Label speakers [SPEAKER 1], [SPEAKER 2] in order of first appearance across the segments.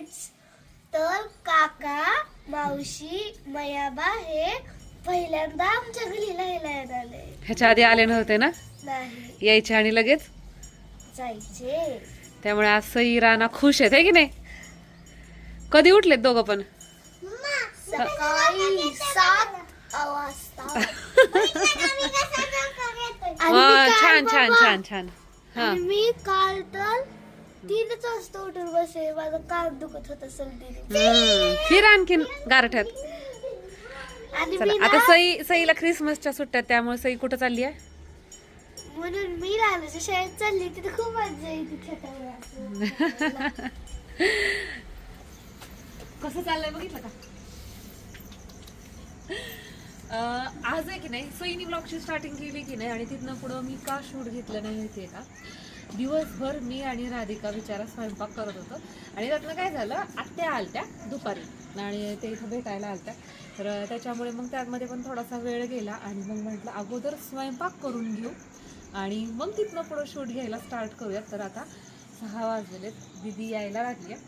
[SPEAKER 1] Kids. तर काका मावशी मयाबा हे पहिल्यांदा आमच्या गलीला यायला आले.
[SPEAKER 2] ह्याच्या आधी आले नव्हते ना?
[SPEAKER 1] नाही
[SPEAKER 2] यायचे आणि लगेच
[SPEAKER 1] जायचे.
[SPEAKER 2] त्यामुळे आज सई राणा खुश आहेत, है की नाही? कधी उठलेत दोघं पण?
[SPEAKER 1] सकाळी 7 वाजता.
[SPEAKER 2] छान छान छान छान. हा
[SPEAKER 1] मी काल तर 3 वाजता उठून बसे. माझं कान दुखत होत सर्दी.
[SPEAKER 2] फिर आणखीन गारठ्यात.
[SPEAKER 1] आणि
[SPEAKER 2] चला
[SPEAKER 1] मी
[SPEAKER 2] आता सईला क्रिसमसच्या सुट्ट्या, त्यामुळे सई कुठं चालली आहे?
[SPEAKER 1] म्हणून मी राहिल्याच्या शाळेत चालली. तिथे खूप मजा येते खेळायला.
[SPEAKER 2] कसं चाललंय बघितलं का? आज आहे की नाही, सईनी ब्लॉगची स्टार्टिंग केली की नाही, आणि तिथनं पुढं मी का शूट घेतलं नाही माहितीये का? दिवसभर मी आणि राधिका बिचारा स्वयंपाक करत होतो, आणि त्यातनं काय झालं, आत्या आलत्या दुपारी आणि ते इथं भेटायला आलत्या. तर त्याच्यामुळे मग त्यामध्ये पण थोडासा वेळ गेला, आणि मग म्हटलं अगोदर स्वयंपाक करून घेऊ आणि मग तिथनं पुढं शूट घ्यायला स्टार्ट करूयात. तर आता 6 वाजलेत, दिदी यायला लागली आहे.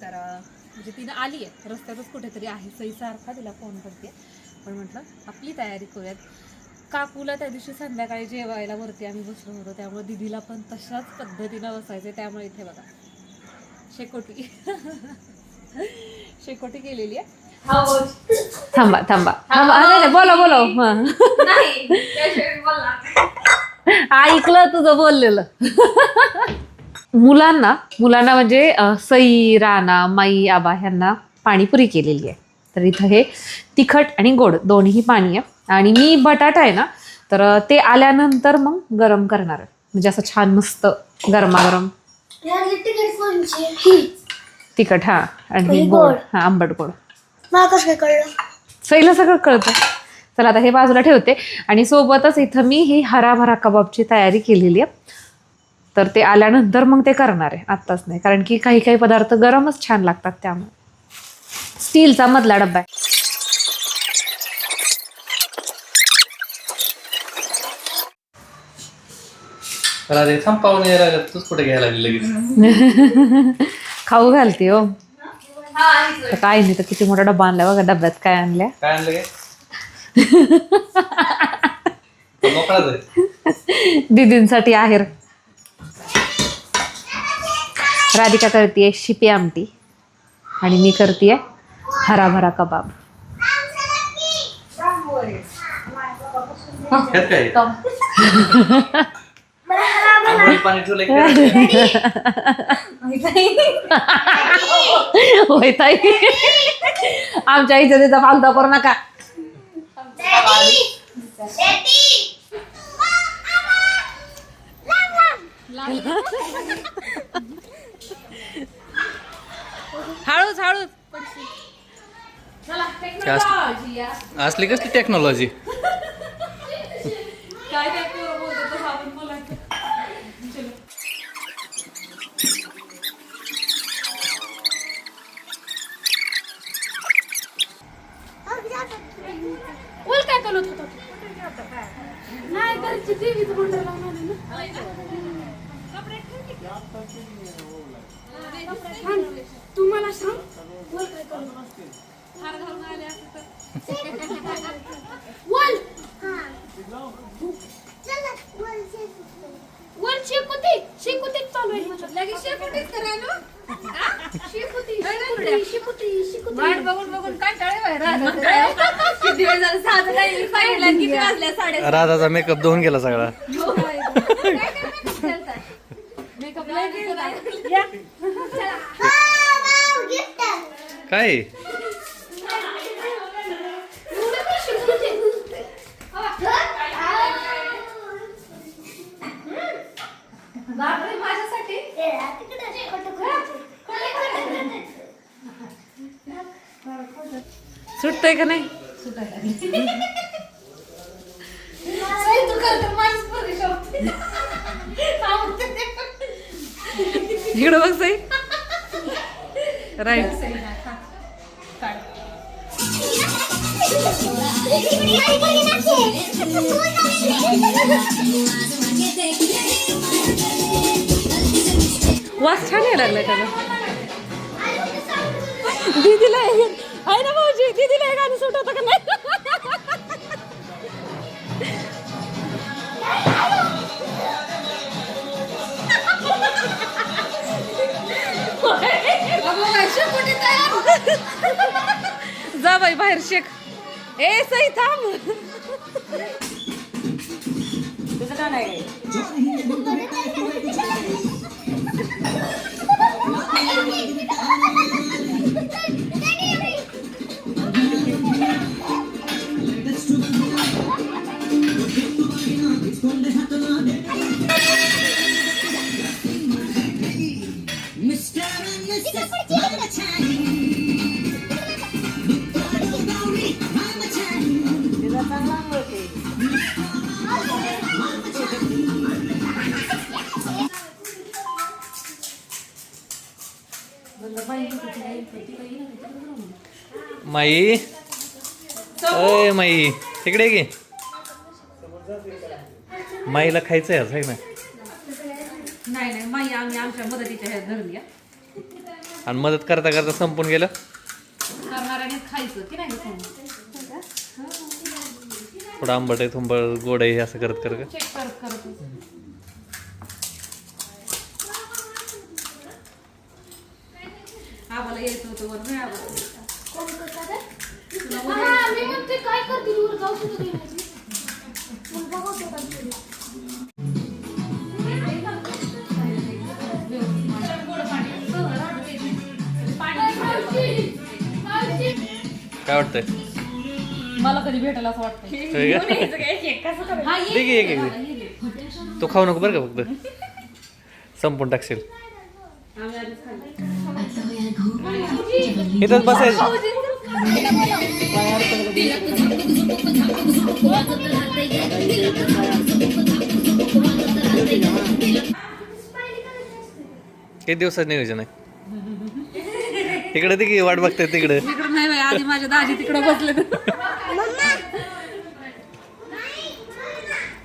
[SPEAKER 2] तर म्हणजे तिनं आली आहे, रस्त्यातच कुठेतरी आहे. सई सारखा तिला फोन करते, पण म्हटलं आपली तयारी करूयात. काकूला त्या दिवशी संध्याकाळी जेवायला वरती आम्ही बसलो होतो, त्यामुळे दिदीला पण तशाच पद्धतीनं बसायचं. त्यामुळे इथे बघा शेकोटी शेकोटी केलेली आहे. थांबा थांबा थांबा, बोला बोला. ऐकलं तुझं बोललेलं. मुलांना म्हणजे सई राणा माई आबा ह्यांना पाणीपुरी केलेली आहे. तर इथं हे तिखट आणि गोड दोन्ही पाणी आहे, आणि मी बटाटा आहे ना, तर ते आल्यानंतर मग गरम करणार आहे, म्हणजे असं छान मस्त गरमागरम. तिखट हा, आणि गोड हा, आंबट गोड. सईला सगळं कळतं. चला आता हे बाजूला ठेवते, आणि सोबतच इथं मी ही हराभरा कबाबची तयारी केलेली आहे. तर ते आल्यानंतर मग ते करणार आहे, आत्ताच नाही, कारण की काही काही पदार्थ गरमच छान लागतात. त्यामुळे स्टीलचा मधला डब्बा आहे.
[SPEAKER 3] तूच कुठे घ्यायला लागली लगेच?
[SPEAKER 2] खाऊ घालते हो. तर काय नाही, तर किती मोठा डब्बा आणलाय बघा. डब्यात काय आणलंय?
[SPEAKER 3] काय आणलं काय? मोकळाच आहे.
[SPEAKER 2] दीदींसाठी आहेर. राधिका करतीये शिपी आमटी, आणि मी करतीये हराभरा कबाब.
[SPEAKER 3] काय पाणी ठेवलंय?
[SPEAKER 2] होय ताई, आमच्या इज्जतीचा फालतू करू नका. हळूच हळूच.
[SPEAKER 3] असली कसली टेक्नॉलॉजी?
[SPEAKER 2] काय काय बोलतो आपण बोला. बोल काय करत होता? नाही घरची टीव्हीच बंद लावणार ना. तुम्हाला सांग, बोल काय करत हार घालून आले असते तर. बोल वर शेकुती चालू आहे. लगेच शेकुतीच करा ना. वाट बघून बघून कंटाळे
[SPEAKER 3] राधाचा मेकअप धुवून गेला सगळा. काय
[SPEAKER 2] सुटतंय का नाही? इकडं बघ सई. राईट. वास छान यायला लागलाय त्याला. दीदीला आहे ना भाऊजी, दीदीला हे गाणं सूट होतं का नाही? जा बाई बाहेर शेक. ए सई थांब. तुझं का नाही?
[SPEAKER 3] माई, अय माई, तिकडे ये की. माईला खायचं आहे असं ना.
[SPEAKER 2] नाही नाही माई आम्ही आमच्या मदतीच्या ह्यात धरली
[SPEAKER 3] आणि मदत करता करता संपून गेलं.
[SPEAKER 2] करणाऱ्याने खायचं की नाही
[SPEAKER 3] थोडं आंबट आहे, थोडं गोड आहे, असं करत कर.
[SPEAKER 2] चेक करत करत आम्हाला यायचं होतं वर नाही आलं.
[SPEAKER 1] मी म्हणते काय करते वर जाऊ सुद्धा देण्याची. मग बघत होता मी.
[SPEAKER 3] काय वाटतंय?
[SPEAKER 2] मला कधी भेटायला असं वाटतं.
[SPEAKER 3] होय का? दे की एक एक. तू खाऊ नको बरं का, फक्त संपून टाकशील. इथंच बसायचं. किती दिवसात नियोजन आहे? तिकडे ते की वाट बघताय तिकडे.
[SPEAKER 2] तिकडे नाही बाई, आधी माझ्या दाजी तिकडे बसले.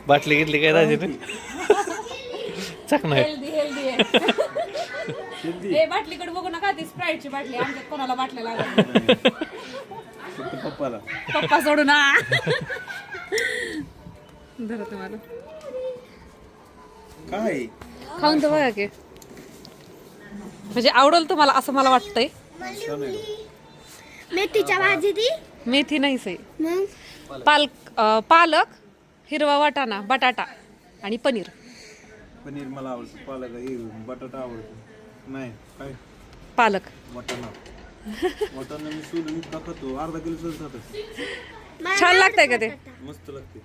[SPEAKER 3] बाटली घेतली काय दाजी तू? चक नाही.
[SPEAKER 2] हेल्दी हे बाटलीकडे बघू नका, ती स्प्राईटची बाटली. आमच्यात कोणाला बाटल्या लागत पप्पा सोडू ना. धरा तुम्हाला
[SPEAKER 4] काय
[SPEAKER 2] खाऊन तर बघा की, म्हणजे आवडेल तुम्हाला असं मला वाटतंय.
[SPEAKER 1] मेथीच्या भाजी ती.
[SPEAKER 2] मेथी नाही सई,
[SPEAKER 1] मग
[SPEAKER 2] पालक, हिरवा वाटाणा, बटाटा आणि पनीर.
[SPEAKER 4] पनीर मला आवडतं, पालक हे बटाटा आवडतो. नाही काय
[SPEAKER 2] पालक
[SPEAKER 4] वाटाणा वाटाणा मी सोडून टाकतो, अर्धा किलो सोडून खातो.
[SPEAKER 2] छान लागतंय का ते?
[SPEAKER 4] मस्त लागते.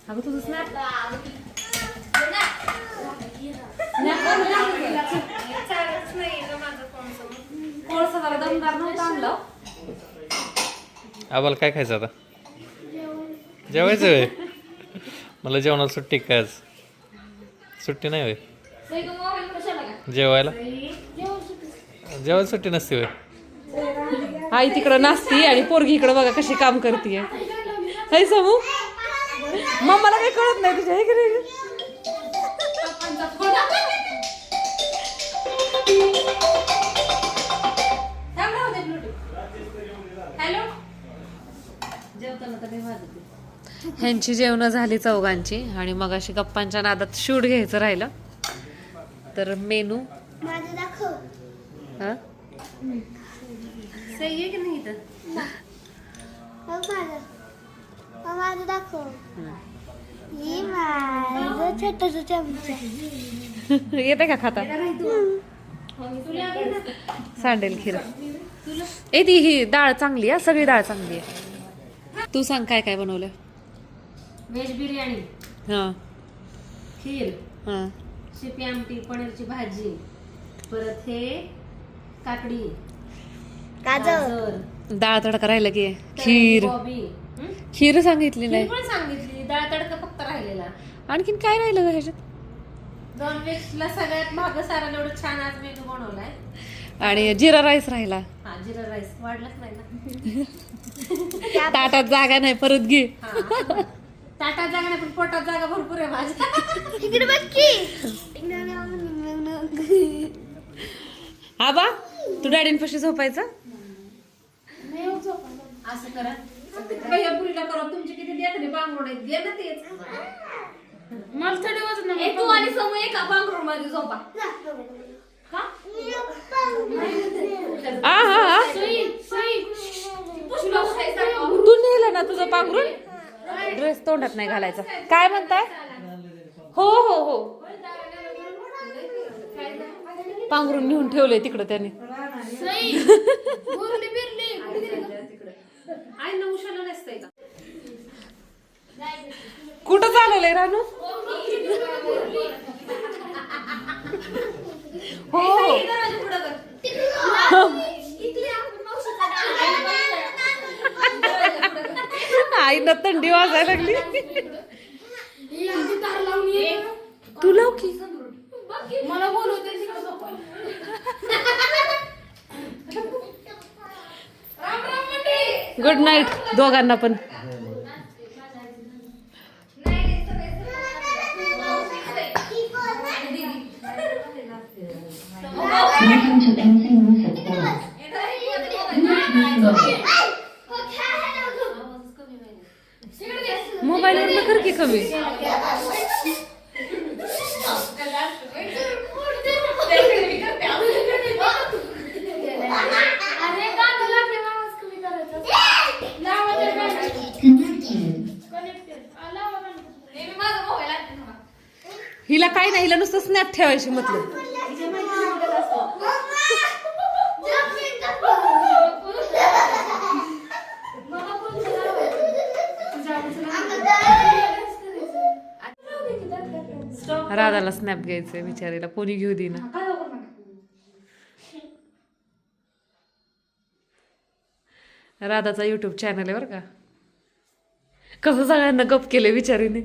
[SPEAKER 2] अगं तुझं स्नॅप कोळसा जरा दमदार नव्हतं आणलं.
[SPEAKER 3] आम्हाला काय खायचं आता? जेवायचं होय? मला जेवणाला सुट्टी काय आज? सुट्टी नाही होय जेवायला? जेवायला सुट्टी नसते होय?
[SPEAKER 2] आई तिकडं नाचती आणि पोरगी इकडं बघा कशी काम करते. हे समू मम्माला काही कळत नाही तुझ्या इकडे. ह्यांची जेवण झाली चौघांची आणि मग अशी गप्पांच्या नादात शूट घ्यायचं राहिलं. तर मेनू
[SPEAKER 1] माझं दाखव.
[SPEAKER 2] हा
[SPEAKER 1] सही की नाही तर माझं दाखव. ही माझं छोटस चमचा.
[SPEAKER 2] येते का खाता? सांडेल खीर. ए ती ही डाळ चांगली आहे, सगळी डाळ चांगली आहे. तू सांग काय काय बनवलं?
[SPEAKER 5] व्हेज बिर्याणी,
[SPEAKER 2] हा
[SPEAKER 5] खीर,
[SPEAKER 2] हा
[SPEAKER 5] शेपी आमटी, पनीरची भाजी, परत हे काकडी,
[SPEAKER 1] गाजर.
[SPEAKER 2] डाळ तडका राहिला की खीर.
[SPEAKER 5] कोबी.
[SPEAKER 2] खीर सांगितली
[SPEAKER 5] खीर
[SPEAKER 2] नाही.
[SPEAKER 5] पण सांगितली, डाळ तडका फक्त राहिलेला.
[SPEAKER 2] आणखीन काय राहिलं ह्याच्यात?
[SPEAKER 5] नॉनव्हेजला सगळ्यात मागं साराला एवढं छान आज मेनू बनवलाय.
[SPEAKER 2] आणि जिरा राईस राहिला.
[SPEAKER 5] हा जिरा राईस वाढलाच नाही ना.
[SPEAKER 2] ताटात जागा नाही, परत घे.
[SPEAKER 5] हा ताटात जागा नाही पण पोटात जागा भरपूर आहे माझ्या.
[SPEAKER 1] इकडे बघ की.
[SPEAKER 2] आबा तू डॅडींपाशी झोपायचं.
[SPEAKER 5] असं करा पहिल्या पुरीला करा. तुमचे किती देत नाही बांगरूड आहेत दे ना तेच. मला थोडी वजन नाही. तू आणि समोर एका बांगरूड मध्ये झोपा. हा
[SPEAKER 2] तू नेलं ना तुझं पांघरून. ड्रेस तोंडात नाही घालायचा. काय म्हणताय. हो हो हो पांघरून नेऊन ठेवलंय तिकडं त्याने.
[SPEAKER 5] आई ना उशाला नसतंय का.
[SPEAKER 2] कुठं चालवलंय रानू. हो हो आईनं थंडी वाजायला लागली. तू लाव की.
[SPEAKER 5] मला बोलवते
[SPEAKER 2] गुड नाईट दोघांना पण. मोबाईलवर कर की कमी. हिला काय नाही. हिला नुसतं स्नॅप ठेवायची मतलब. राधाला स्नॅप घ्यायचंय बिचारीला कोणी घेऊ दे ना. राधाचा युट्यूब चॅनल आहे बरं का. कसं सगळ्यांना गप केलंय बिचारीने.